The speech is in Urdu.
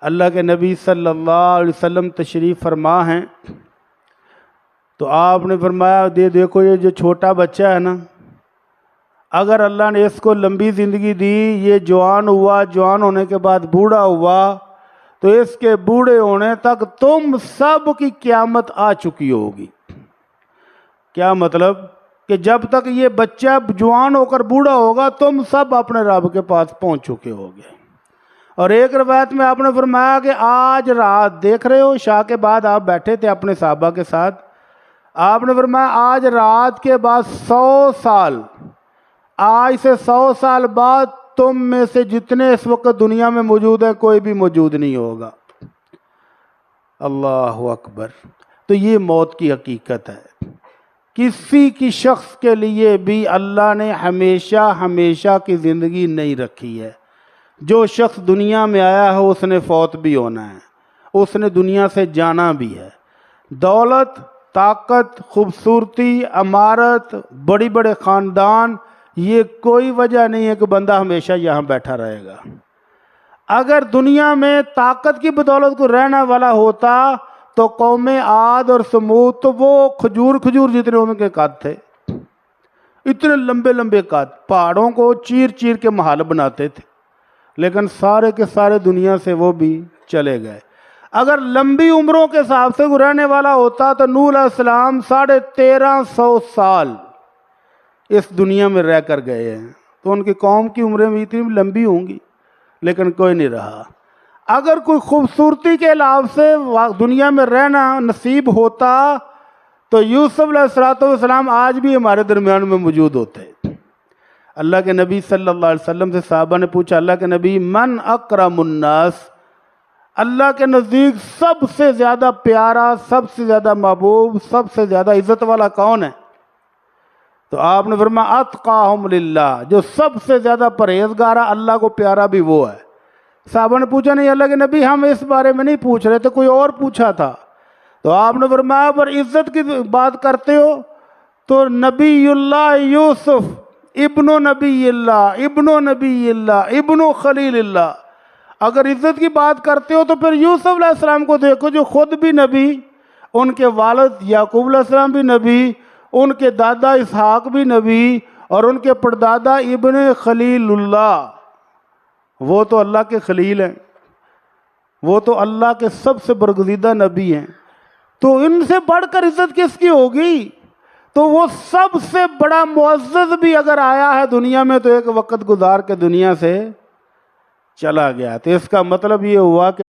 اللہ کے نبی صلی اللہ علیہ وسلم تشریف فرما ہیں تو آپ نے فرمایا دیکھو یہ جو چھوٹا بچہ ہے نا، اگر اللہ نے اس کو لمبی زندگی دی، یہ جوان ہوا، جوان ہونے کے بعد بوڑھا ہوا، تو اس کے بوڑھے ہونے تک تم سب کی قیامت آ چکی ہوگی۔ کیا مطلب کہ جب تک یہ بچہ جوان ہو کر بوڑھا ہوگا تم سب اپنے رب کے پاس پہنچ چکے ہوگے۔ اور ایک روایت میں آپ نے فرمایا کہ آج رات دیکھ رہے ہو، عشاء کے بعد آپ بیٹھے تھے اپنے صحابہ کے ساتھ، آپ نے فرمایا آج رات کے بعد 100 سال، آج سے 100 سال بعد تم میں سے جتنے اس وقت دنیا میں موجود ہیں کوئی بھی موجود نہیں ہوگا۔ اللہ اکبر۔ تو یہ موت کی حقیقت ہے۔ کسی کی شخص کے لیے بھی اللہ نے ہمیشہ ہمیشہ کی زندگی نہیں رکھی ہے۔ جو شخص دنیا میں آیا ہے اس نے فوت بھی ہونا ہے، اس نے دنیا سے جانا بھی ہے۔ دولت، طاقت، خوبصورتی، عمارت، بڑی بڑے خاندان، یہ کوئی وجہ نہیں ہے کہ بندہ ہمیشہ یہاں بیٹھا رہے گا۔ اگر دنیا میں طاقت کی بدولت کو رہنے والا ہوتا تو قوم عاد اور سمود تو وہ کھجور جتنے ان کے قد تھے، اتنے لمبے لمبے قد، پہاڑوں کو چیر چیر کے محل بناتے تھے، لیکن سارے کے سارے دنیا سے وہ بھی چلے گئے۔ اگر لمبی عمروں کے حساب سے رہنے والا ہوتا تو نوح علیہ السلام 1350 سال اس دنیا میں رہ کر گئے ہیں، تو ان کی قوم کی عمریں بھی اتنی لمبی ہوں گی، لیکن کوئی نہیں رہا۔ اگر کوئی خوبصورتی کے لحاظ سے دنیا میں رہنا نصیب ہوتا تو یوسف علیہ السلام آج بھی ہمارے درمیان میں موجود ہوتے۔ اللہ کے نبی صلی اللہ علیہ وسلم سے صحابہ نے پوچھا، اللہ کے نبی من اکرم الناس، اللہ کے نزدیک سب سے زیادہ پیارا، سب سے زیادہ محبوب، سب سے زیادہ عزت والا کون ہے؟ تو آپ نے فرمایا اتقاہم للہ، جو سب سے زیادہ پرہیزگار اللہ کو پیارا بھی وہ ہے۔ صحابہ نے پوچھا نہیں اللہ کے نبی ہم اس بارے میں نہیں پوچھ رہے تھے، کوئی اور پوچھا تھا۔ تو آپ نے فرمایا پر عزت کی بات کرتے ہو تو نبی اللہ یوسف ابن نبی اللہ، ابن نبی اللہ، ابن خلیل اللہ۔ اگر عزت کی بات کرتے ہو تو پھر یوسف علیہ السلام کو دیکھو جو خود بھی نبی، ان کے والد یعقوب علیہ السلام بھی نبی، ان کے دادا اسحاق بھی نبی، اور ان کے پردادا ابن خلیل اللہ، وہ تو اللہ کے خلیل ہیں، وہ تو اللہ کے سب سے برگزیدہ نبی ہیں۔ تو ان سے بڑھ کر عزت کس کی ہوگی؟ تو وہ سب سے بڑا معزز بھی اگر آیا ہے دنیا میں تو ایک وقت گزار کے دنیا سے چلا گیا۔ تو اس کا مطلب یہ ہوا کہ